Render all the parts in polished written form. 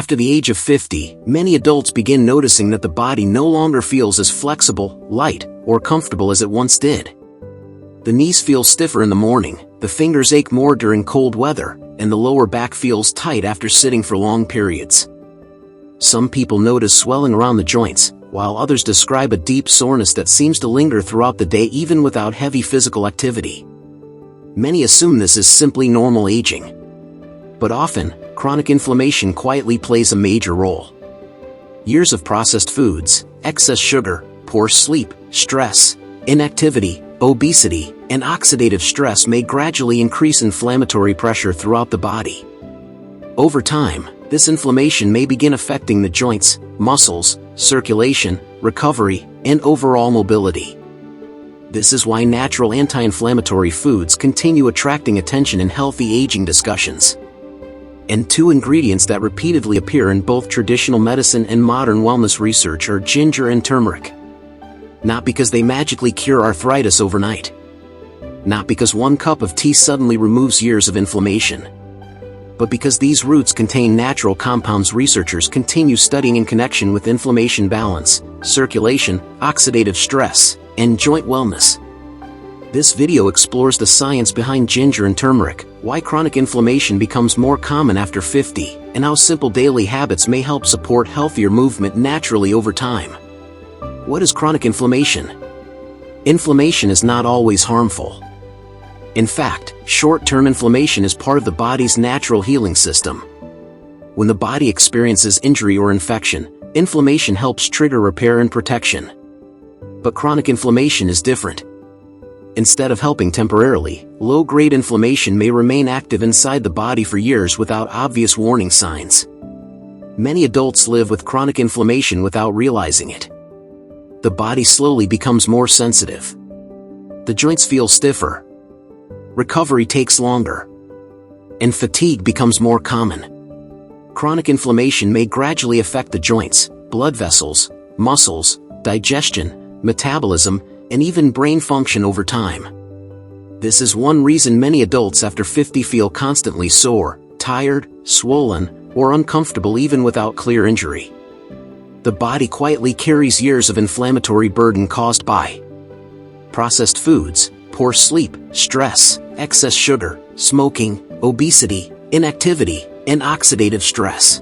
After the age of 50, many adults begin noticing that the body no longer feels as flexible, light, or comfortable as it once did. The knees feel stiffer in the morning, the fingers ache more during cold weather, and the lower back feels tight after sitting for long periods. Some people notice swelling around the joints, while others describe a deep soreness that seems to linger throughout the day even without heavy physical activity. Many assume this is simply normal aging. But often, chronic inflammation quietly plays a major role. Years of processed foods, excess sugar, poor sleep, stress, inactivity, obesity, and oxidative stress may gradually increase inflammatory pressure throughout the body. Over time, this inflammation may begin affecting the joints, muscles, circulation, recovery, and overall mobility. This is why natural anti-inflammatory foods continue attracting attention in healthy aging discussions. And two ingredients that repeatedly appear in both traditional medicine and modern wellness research are ginger and turmeric. Not because they magically cure arthritis overnight. Not because one cup of tea suddenly removes years of inflammation. But because these roots contain natural compounds researchers continue studying in connection with inflammation balance, circulation, oxidative stress, and joint wellness. This video explores the science behind ginger and turmeric, why chronic inflammation becomes more common after 50, and how simple daily habits may help support healthier movement naturally over time. What is chronic inflammation? Inflammation is not always harmful. In fact, short-term inflammation is part of the body's natural healing system. When the body experiences injury or infection, inflammation helps trigger repair and protection. But chronic inflammation is different. Instead of helping temporarily, low-grade inflammation may remain active inside the body for years without obvious warning signs. Many adults live with chronic inflammation without realizing it. The body slowly becomes more sensitive. The joints feel stiffer. Recovery takes longer. And fatigue becomes more common. Chronic inflammation may gradually affect the joints, blood vessels, muscles, digestion, metabolism, and even brain function over time. This is one reason many adults after 50 feel constantly sore, tired, swollen, or uncomfortable even without clear injury. The body quietly carries years of inflammatory burden caused by processed foods, poor sleep, stress, excess sugar, smoking, obesity, inactivity, and oxidative stress.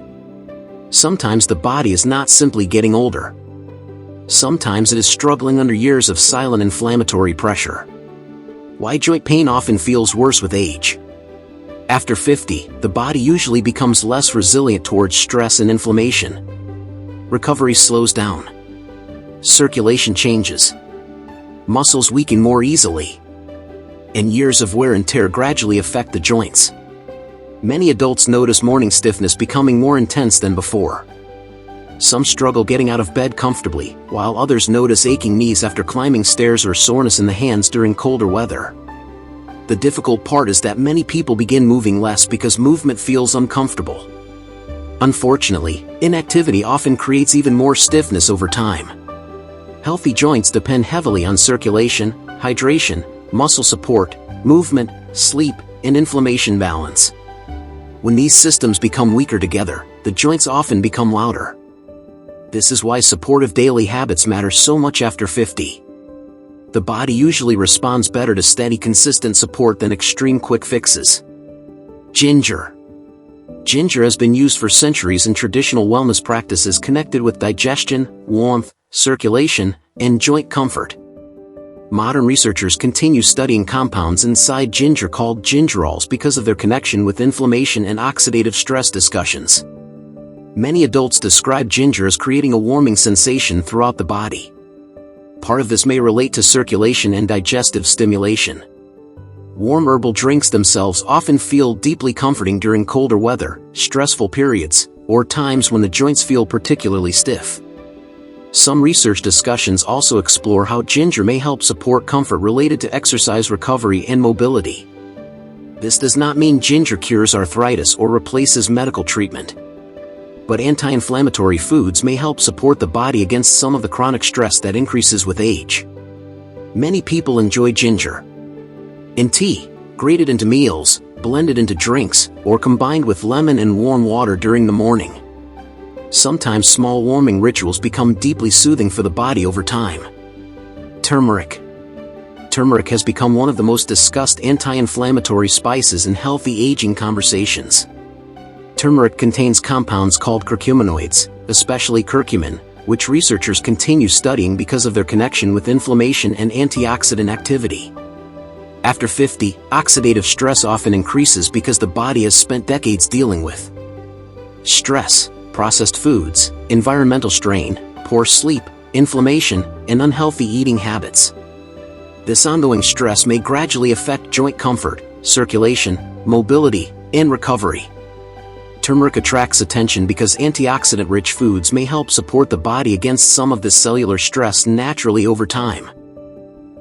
Sometimes the body is not simply getting older. Sometimes it is struggling under years of silent inflammatory pressure. Why joint pain often feels worse with age? After 50, the body usually becomes less resilient towards stress and inflammation. Recovery slows down. Circulation changes. Muscles weaken more easily. And years of wear and tear gradually affect the joints. Many adults notice morning stiffness becoming more intense than before. Some struggle getting out of bed comfortably, while others notice aching knees after climbing stairs or soreness in the hands during colder weather. The difficult part is that many people begin moving less because movement feels uncomfortable. Unfortunately, inactivity often creates even more stiffness over time. Healthy joints depend heavily on circulation, hydration, muscle support, movement, sleep, and inflammation balance. When these systems become weaker together, the joints often become louder. This is why supportive daily habits matter so much after 50. The body usually responds better to steady, consistent support than extreme quick fixes. Ginger. Ginger has been used for centuries in traditional wellness practices connected with digestion, warmth, circulation, and joint comfort. Modern researchers continue studying compounds inside ginger called gingerols because of their connection with inflammation and oxidative stress discussions. Many adults describe ginger as creating a warming sensation throughout the body. Part of this may relate to circulation and digestive stimulation. Warm herbal drinks themselves often feel deeply comforting during colder weather, stressful periods, or times when the joints feel particularly stiff. Some research discussions also explore how ginger may help support comfort related to exercise recovery and mobility. This does not mean ginger cures arthritis or replaces medical treatment. But anti-inflammatory foods may help support the body against some of the chronic stress that increases with age. Many people enjoy ginger in tea, grated into meals, blended into drinks, or combined with lemon and warm water during the morning. Sometimes small warming rituals become deeply soothing for the body over time. Turmeric. Turmeric has become one of the most discussed anti-inflammatory spices in healthy aging conversations. Turmeric contains compounds called curcuminoids, especially curcumin, which researchers continue studying because of their connection with inflammation and antioxidant activity. After 50, oxidative stress often increases because the body has spent decades dealing with stress, processed foods, environmental strain, poor sleep, inflammation, and unhealthy eating habits. This ongoing stress may gradually affect joint comfort, circulation, mobility, and recovery. Turmeric attracts attention because antioxidant-rich foods may help support the body against some of this cellular stress naturally over time.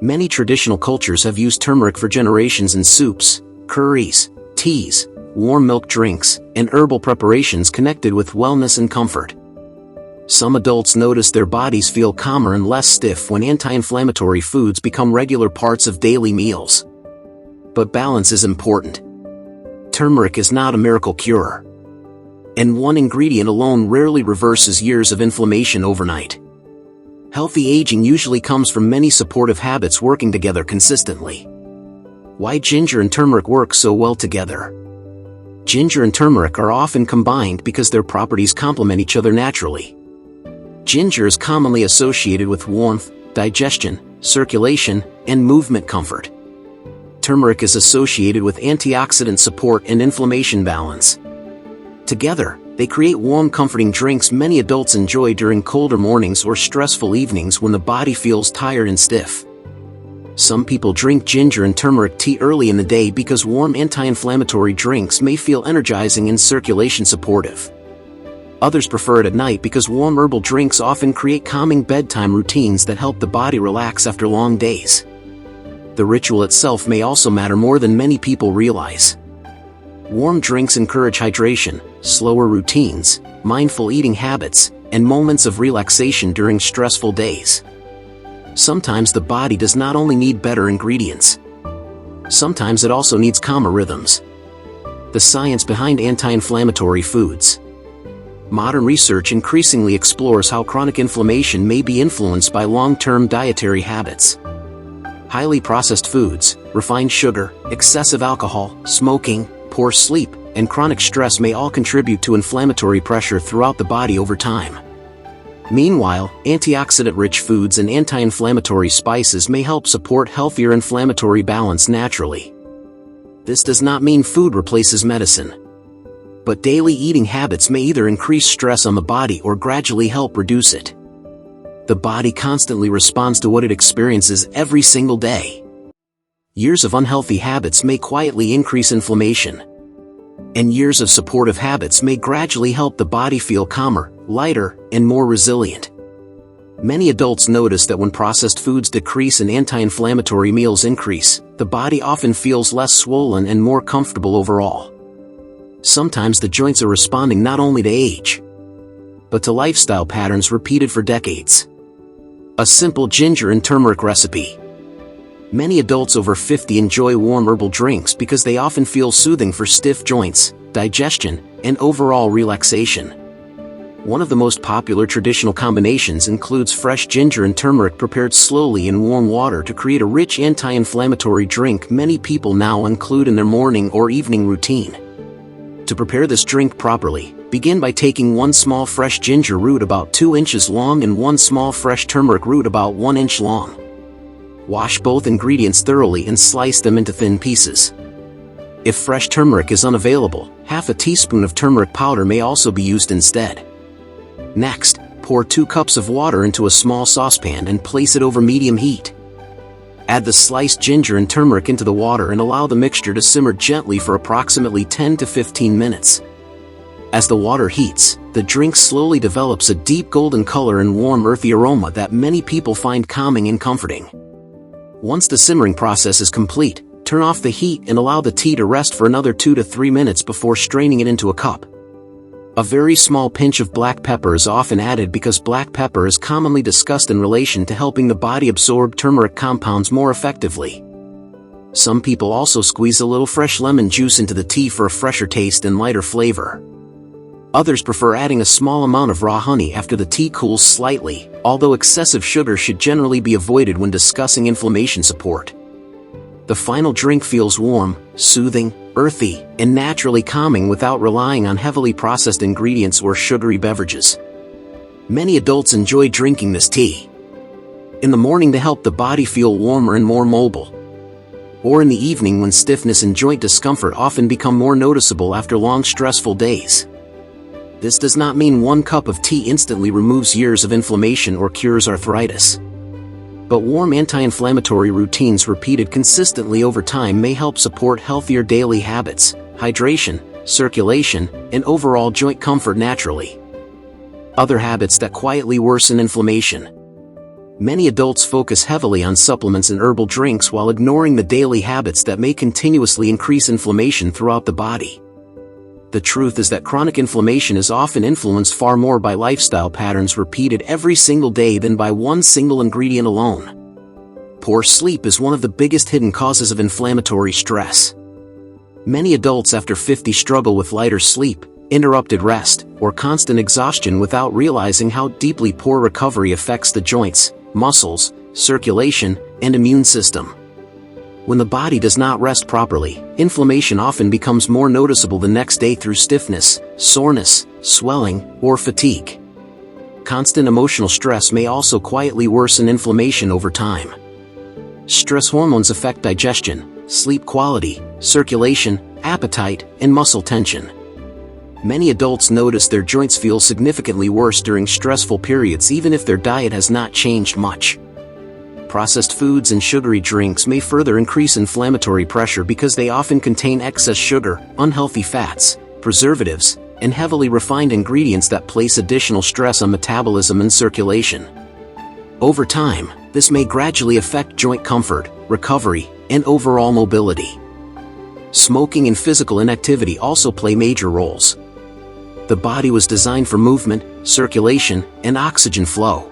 Many traditional cultures have used turmeric for generations in soups, curries, teas, warm milk drinks, and herbal preparations connected with wellness and comfort. Some adults notice their bodies feel calmer and less stiff when anti-inflammatory foods become regular parts of daily meals. But balance is important. Turmeric is not a miracle cure, and one ingredient alone rarely reverses years of inflammation overnight. Healthy aging usually comes from many supportive habits working together consistently. Why ginger and turmeric work so well together? Ginger and turmeric are often combined because their properties complement each other naturally. Ginger is commonly associated with warmth, digestion, circulation, and movement comfort. Turmeric is associated with antioxidant support and inflammation balance. Together, they create warm, comforting drinks many adults enjoy during colder mornings or stressful evenings when the body feels tired and stiff. Some people drink ginger and turmeric tea early in the day because warm anti-inflammatory drinks may feel energizing and circulation supportive. Others prefer it at night because warm herbal drinks often create calming bedtime routines that help the body relax after long days. The ritual itself may also matter more than many people realize. Warm drinks encourage hydration, slower routines, mindful eating habits, and moments of relaxation during stressful days. Sometimes the body does not only need better ingredients. Sometimes it also needs calmer rhythms. The science behind anti-inflammatory foods. Modern research increasingly explores how chronic inflammation may be influenced by long-term dietary habits. Highly processed foods, refined sugar, excessive alcohol, smoking, poor sleep, and chronic stress may all contribute to inflammatory pressure throughout the body over time. Meanwhile, antioxidant-rich foods and anti-inflammatory spices may help support healthier inflammatory balance naturally. This does not mean food replaces medicine. But daily eating habits may either increase stress on the body or gradually help reduce it. The body constantly responds to what it experiences every single day. Years of unhealthy habits may quietly increase inflammation, and years of supportive habits may gradually help the body feel calmer, lighter, and more resilient. Many adults notice that when processed foods decrease and anti-inflammatory meals increase, the body often feels less swollen and more comfortable overall. Sometimes the joints are responding not only to age, but to lifestyle patterns repeated for decades. A simple ginger and turmeric recipe. Many adults over 50 enjoy warm herbal drinks because they often feel soothing for stiff joints, digestion, and overall relaxation. One of the most popular traditional combinations includes fresh ginger and turmeric prepared slowly in warm water to create a rich anti-inflammatory drink many people now include in their morning or evening routine. To prepare this drink properly, begin by taking one small fresh ginger root about 2 inches long and one small fresh turmeric root about 1 inch long. Wash both ingredients thoroughly and slice them into thin pieces. If fresh turmeric is unavailable, half a teaspoon of turmeric powder may also be used instead. Next, pour 2 cups of water into a small saucepan and place it over medium heat. Add the sliced ginger and turmeric into the water and allow the mixture to simmer gently for approximately 10 to 15 minutes. As the water heats, the drink slowly develops a deep golden color and warm earthy aroma that many people find calming and comforting. Once the simmering process is complete, turn off the heat and allow the tea to rest for another 2 to 3 minutes before straining it into a cup. A very small pinch of black pepper is often added because black pepper is commonly discussed in relation to helping the body absorb turmeric compounds more effectively. Some people also squeeze a little fresh lemon juice into the tea for a fresher taste and lighter flavor. Others prefer adding a small amount of raw honey after the tea cools slightly, although excessive sugar should generally be avoided when discussing inflammation support. The final drink feels warm, soothing, earthy, and naturally calming without relying on heavily processed ingredients or sugary beverages. Many adults enjoy drinking this tea in the morning to help the body feel warmer and more mobile, or in the evening when stiffness and joint discomfort often become more noticeable after long stressful days. This does not mean one cup of tea instantly removes years of inflammation or cures arthritis. But warm anti-inflammatory routines repeated consistently over time may help support healthier daily habits, hydration, circulation, and overall joint comfort naturally. Other habits that quietly worsen inflammation. Many adults focus heavily on supplements and herbal drinks while ignoring the daily habits that may continuously increase inflammation throughout the body. The truth is that chronic inflammation is often influenced far more by lifestyle patterns repeated every single day than by one single ingredient alone. Poor sleep is one of the biggest hidden causes of inflammatory stress. Many adults after 50 struggle with lighter sleep, interrupted rest, or constant exhaustion without realizing how deeply poor recovery affects the joints, muscles, circulation, and immune system. When the body does not rest properly, inflammation often becomes more noticeable the next day through stiffness, soreness, swelling, or fatigue. Constant emotional stress may also quietly worsen inflammation over time. Stress hormones affect digestion, sleep quality, circulation, appetite, and muscle tension. Many adults notice their joints feel significantly worse during stressful periods even if their diet has not changed much. Processed foods and sugary drinks may further increase inflammatory pressure because they often contain excess sugar, unhealthy fats, preservatives, and heavily refined ingredients that place additional stress on metabolism and circulation. Over time, this may gradually affect joint comfort, recovery, and overall mobility. Smoking and physical inactivity also play major roles. The body was designed for movement, circulation, and oxygen flow.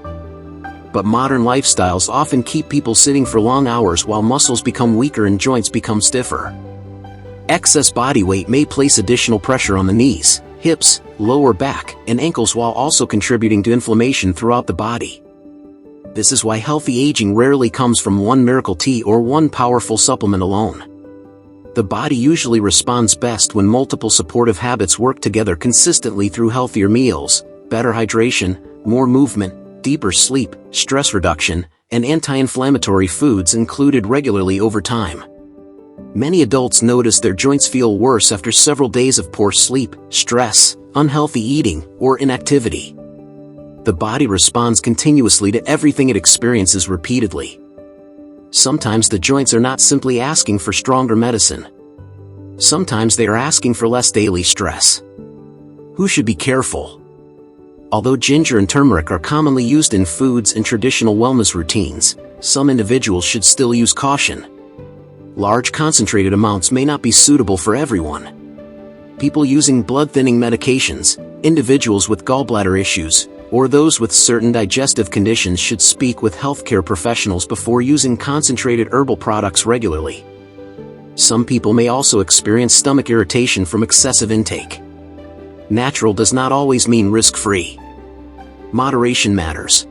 But modern lifestyles often keep people sitting for long hours while muscles become weaker and joints become stiffer. Excess body weight may place additional pressure on the knees, hips, lower back, and ankles while also contributing to inflammation throughout the body. This is why healthy aging rarely comes from one miracle tea or one powerful supplement alone. The body usually responds best when multiple supportive habits work together consistently through healthier meals, better hydration, more movement, deeper sleep, stress reduction, and anti-inflammatory foods included regularly over time. Many adults notice their joints feel worse after several days of poor sleep, stress, unhealthy eating, or inactivity. The body responds continuously to everything it experiences repeatedly. Sometimes the joints are not simply asking for stronger medicine. Sometimes they are asking for less daily stress. Who should be careful? Although ginger and turmeric are commonly used in foods and traditional wellness routines, some individuals should still use caution. Large concentrated amounts may not be suitable for everyone. People using blood-thinning medications, individuals with gallbladder issues, or those with certain digestive conditions should speak with healthcare professionals before using concentrated herbal products regularly. Some people may also experience stomach irritation from excessive intake. Natural does not always mean risk-free. Moderation matters.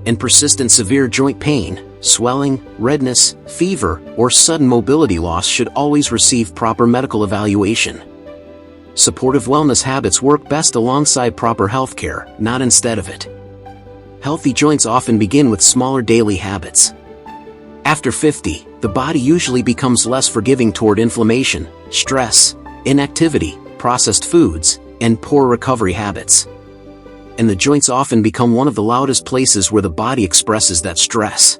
And persistent severe joint pain, swelling, redness, fever, or sudden mobility loss should always receive proper medical evaluation. Supportive wellness habits work best alongside proper healthcare, not instead of it. Healthy joints often begin with smaller daily habits. After 50, the body usually becomes less forgiving toward inflammation, stress, inactivity, processed foods, and poor recovery habits. And the joints often become one of the loudest places where the body expresses that stress.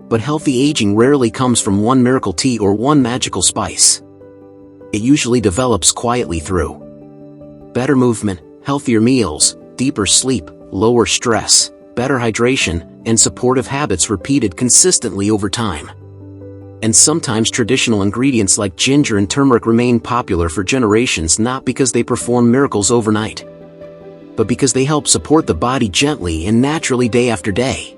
But healthy aging rarely comes from one miracle tea or one magical spice. It usually develops quietly through better movement, healthier meals, deeper sleep, lower stress, better hydration, and supportive habits repeated consistently over time. And sometimes traditional ingredients like ginger and turmeric remain popular for generations not because they perform miracles overnight, but because they help support the body gently and naturally day after day.